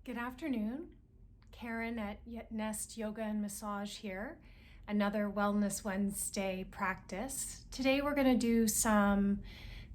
Good afternoon. Karen at Nest Yoga and Massage here. Another Wellness Wednesday practice. Today we're going to do some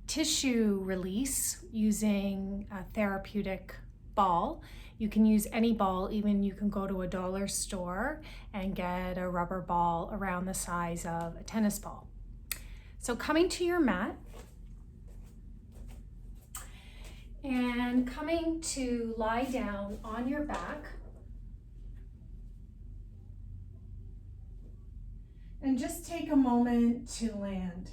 tissue release using a therapeutic ball. You can use any ball, even you can go to a dollar store and get a rubber ball around the size of a tennis ball. So coming to your mat, and coming to lie down on your back, and just take a moment to land.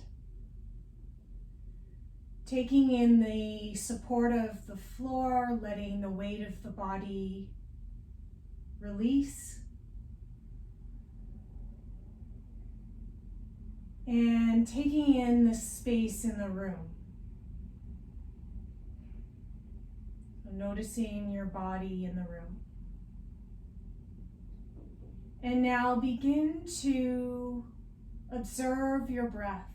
Taking in the support of the floor, letting the weight of the body release. And taking in the space in the room. Noticing your body in the room. And now begin to observe your breath.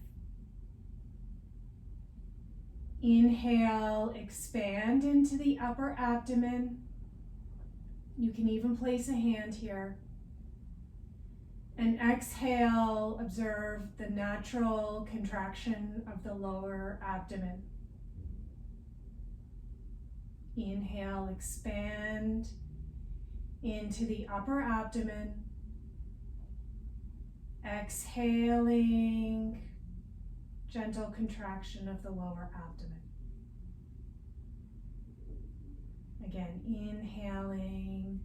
Inhale, expand into the upper abdomen. You can even place a hand here. And exhale, observe the natural contraction of the lower abdomen. Inhale, expand into the upper abdomen. Exhaling, gentle contraction of the lower abdomen. Again, inhaling,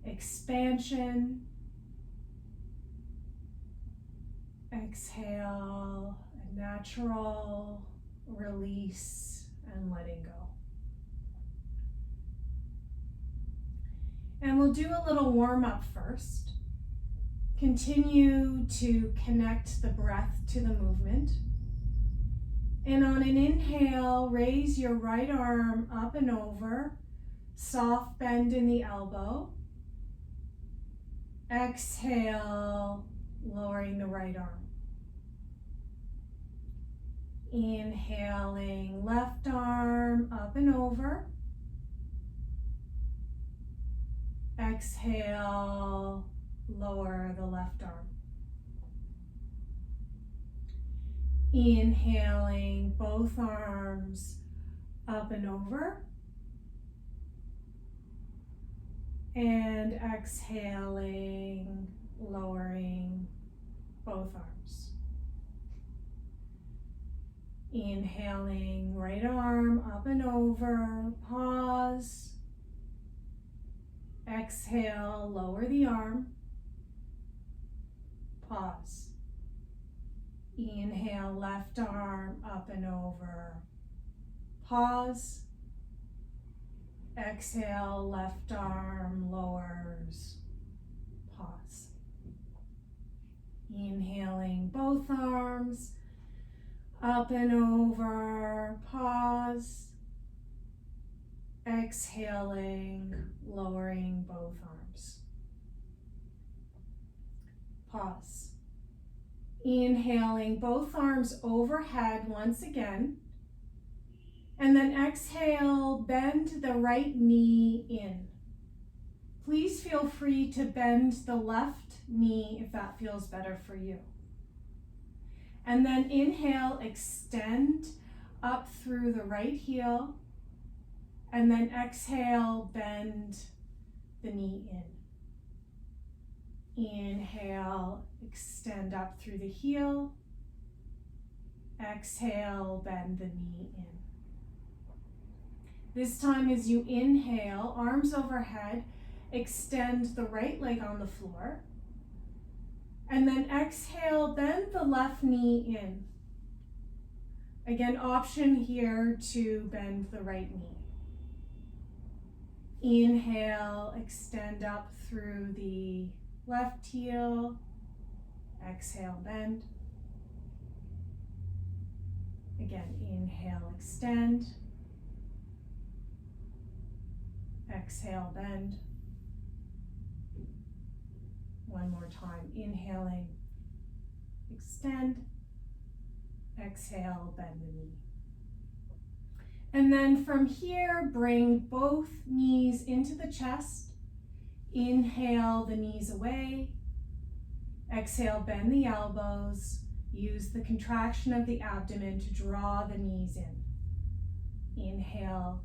expansion. Exhale, a natural release and letting go. And we'll do a little warm up first. Continue to connect the breath to the movement. And on an inhale, raise your right arm up and over, soft bend in the elbow. Exhale, lowering the right arm. Inhaling, left arm up and over. Exhale, lower the left arm. Inhaling, both arms up and over. And exhaling, lowering both arms. Inhaling, right arm up and over, pause. Exhale, lower the arm. Pause. Inhale, left arm up and over. Pause. Exhale, left arm lowers. Pause. Inhaling, both arms up and over. Pause. Exhaling, lowering both arms. Pause. Inhaling, both arms overhead once again. And then exhale, bend the right knee in. Please feel free to bend the left knee if that feels better for you. And then inhale, extend up through the right heel. And then exhale, bend the knee in. Inhale, extend up through the heel. Exhale, bend the knee in. This time as you inhale, arms overhead, extend the right leg on the floor. And then exhale, bend the left knee in. Again, option here to bend the right knee. Inhale, extend up through the left heel. Exhale, bend. Again, inhale, extend. Exhale, bend. One more time, inhaling, extend. Exhale, bend the knee. And then from here, bring both knees into the chest. Inhale the knees away. Exhale, bend the elbows. Use the contraction of the abdomen to draw the knees in. Inhale,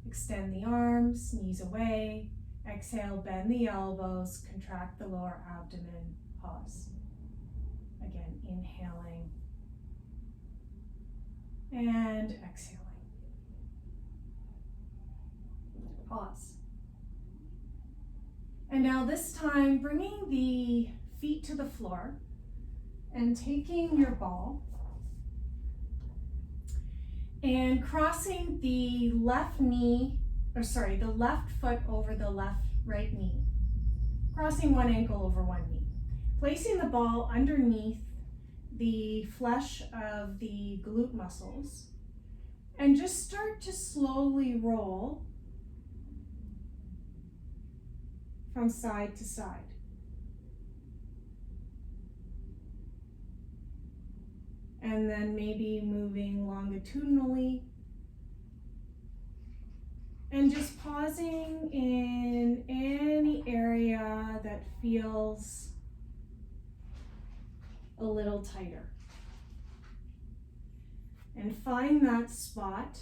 extend the arms, knees away. Exhale, bend the elbows, contract the lower abdomen, pause. Again, inhaling and exhaling. Pause. And now this time, bringing the feet to the floor and taking your ball and crossing the left foot over the right knee. Crossing one ankle over one knee. Placing the ball underneath the flesh of the glute muscles and just start to slowly roll from side to side. And then maybe moving longitudinally and just pausing in any area that feels a little tighter. And find that spot.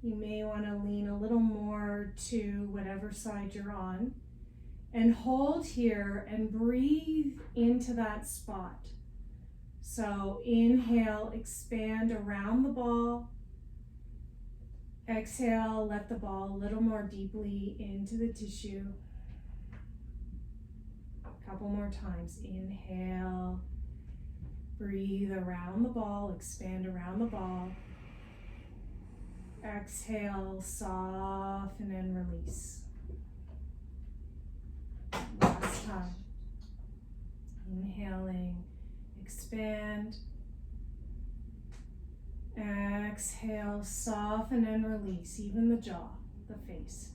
You may want to lean a little more to whatever side you're on and hold here and breathe into that spot. So inhale, expand around the ball. Exhale, let the ball a little more deeply into the tissue. A couple more times. Inhale, breathe around the ball, expand around the ball. Exhale, soften and release. Last time. Inhaling, expand. Exhale, soften and release, even the jaw, the face.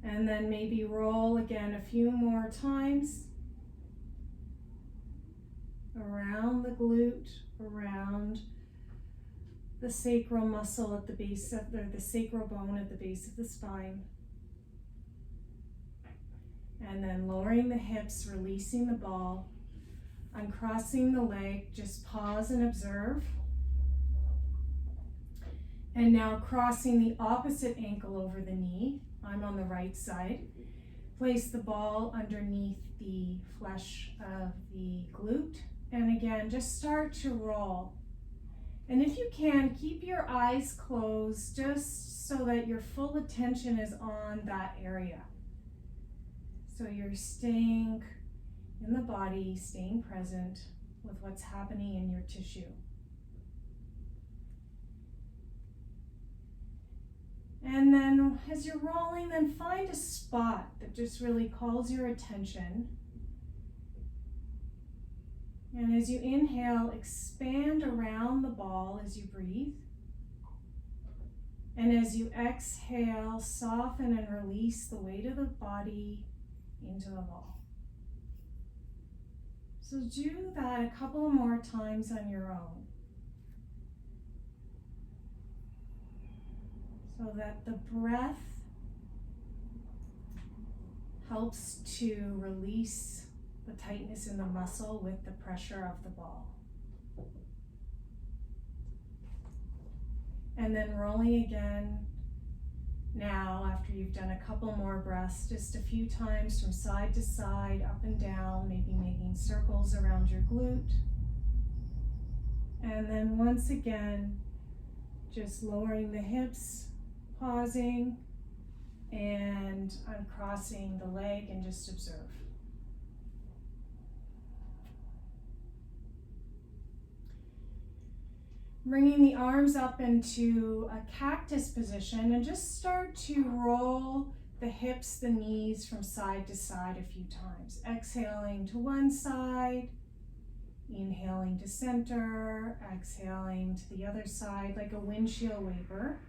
And then maybe roll again a few more times. Around the glute, around the sacral muscle at the base of the sacral bone at the base of the spine. And then lowering the hips, releasing the ball. Uncrossing the leg, just pause and observe. And now crossing the opposite ankle over the knee. I'm on the right side. Place the ball underneath the flesh of the glute. And again, just start to roll. And if you can, keep your eyes closed just so that your full attention is on that area. So you're staying in the body, staying present with what's happening in your tissue. And then as you're rolling, then find a spot that just really calls your attention. And as you inhale, expand around the ball as you breathe. And as you exhale, soften and release the weight of the body into the ball. So do that a couple more times on your own. So that the breath helps to release the tightness in the muscle with the pressure of the ball. And then rolling again. Now, after you've done a couple more breaths, just a few times from side to side, up and down, maybe making circles around your glute. And then once again, just lowering the hips, pausing, and uncrossing the leg and just observe. Bringing the arms up into a cactus position and just start to roll the hips, the knees from side to side a few times. Exhaling to one side, inhaling to center, exhaling to the other side like a windshield wiper.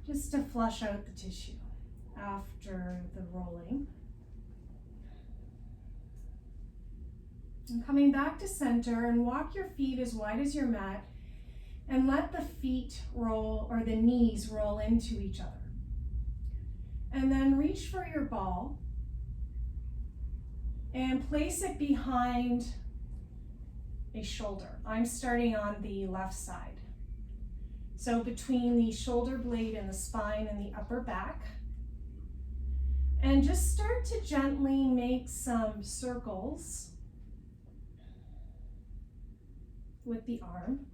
Just to flush out the tissue after the rolling. And coming back to center, and walk your feet as wide as your mat, and let the feet roll, or the knees roll into each other. And then reach for your ball and place it behind a shoulder. I'm starting on the left side. So between the shoulder blade and the spine and the upper back. And just start to gently make some circles with the arm.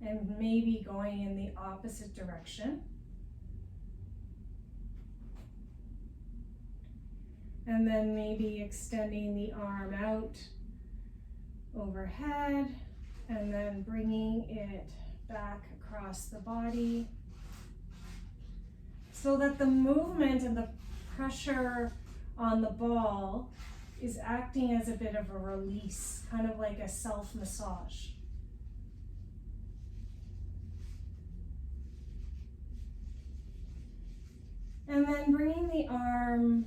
And maybe going in the opposite direction. And then maybe extending the arm out overhead, and then bringing it back across the body, so that the movement and the pressure on the ball is acting as a bit of a release, kind of like a self-massage. And then bringing the arm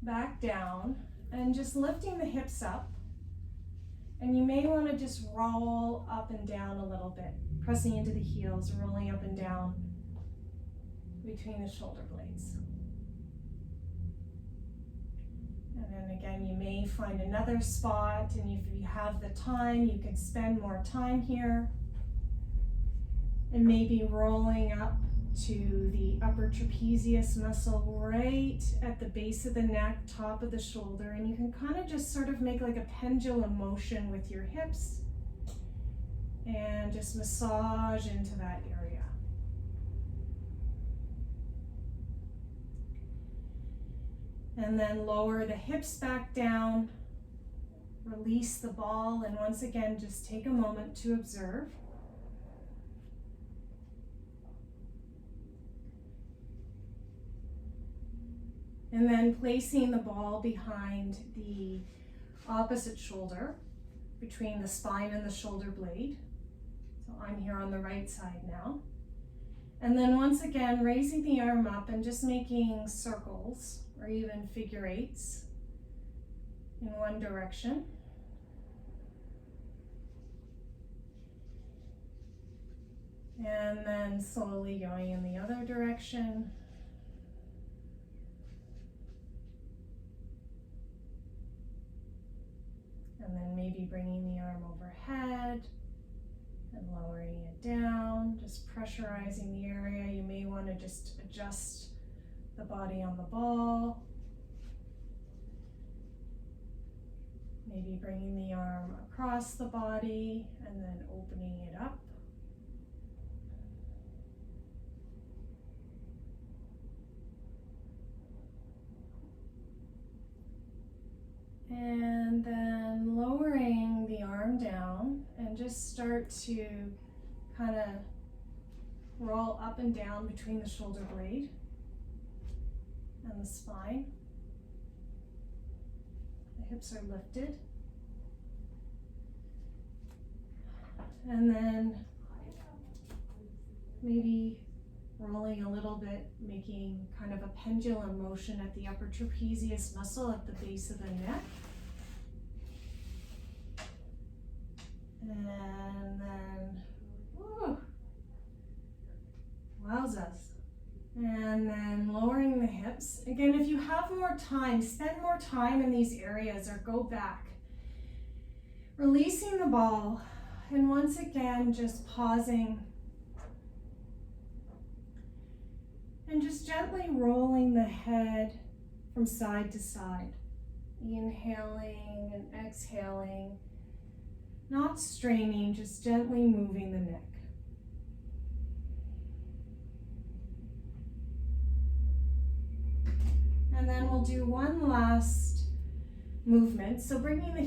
back down and just lifting the hips up. And you may want to just roll up and down a little bit, pressing into the heels, rolling up and down between the shoulder blades. And then again, you may find another spot, and if you have the time, you can spend more time here. And maybe rolling up to the upper trapezius muscle right at the base of the neck, top of the shoulder, and you can kind of just sort of make like a pendulum motion with your hips and just massage into that area. And then lower the hips back down, release the ball, and once again just take a moment to observe. And then placing the ball behind the opposite shoulder, between the spine and the shoulder blade. So I'm here on the right side now. And then once again, raising the arm up and just making circles or even figure eights in one direction. And then slowly going in the other direction. And then maybe bringing the arm overhead and lowering it down, just pressurizing the area. You may want to just adjust the body on the ball. Maybe bringing the arm across the body and then opening it up. And then lowering the arm down and just start to kind of roll up and down between the shoulder blade and the spine. The hips are lifted. And then maybe rolling a little bit, making kind of a pendulum motion at the upper trapezius muscle at the base of the neck. And then, wowzas. And then lowering the hips. Again, if you have more time, spend more time in these areas or go back. Releasing the ball, and once again, just pausing. And just gently rolling the head from side to side. Inhaling and exhaling. Not straining, just gently moving the neck. And then we'll do one last movement. So bringing the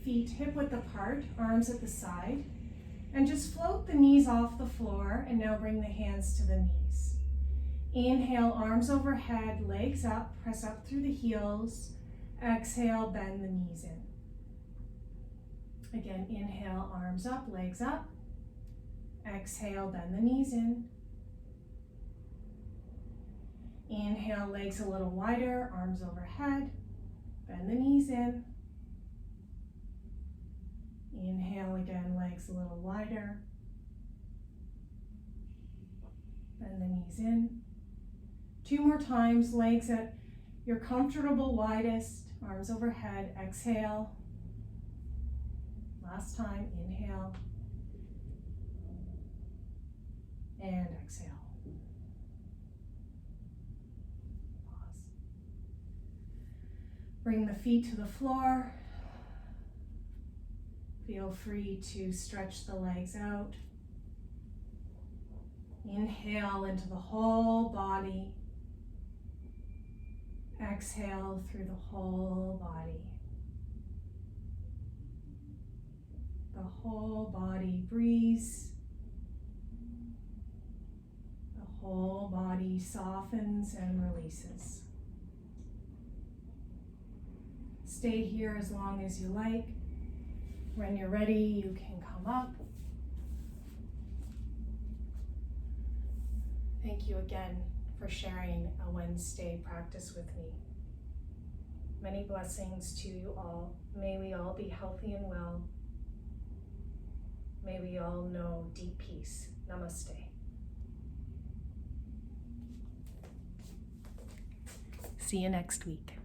feet hip width apart, arms at the side. And just float the knees off the floor, and now bring the hands to the knees. Inhale, arms overhead, legs up, press up through the heels. Exhale, bend the knees in. Again, inhale, arms up, legs up. Exhale, bend the knees in. Inhale, legs a little wider, arms overhead. Bend the knees in. Inhale again, legs a little wider. Bend the knees in. 2 more times, legs at your comfortable widest, arms overhead. Exhale. Last time, inhale. And exhale. Pause. Bring the feet to the floor. Feel free to stretch the legs out. Inhale into the whole body. Exhale through the whole body. The whole body breathes. The whole body softens and releases. Stay here as long as you like. When you're ready, you can come up. Thank you again for sharing a Wednesday practice with me. Many blessings to you all. May we all be healthy and well. May we all know deep peace. Namaste. See you next week.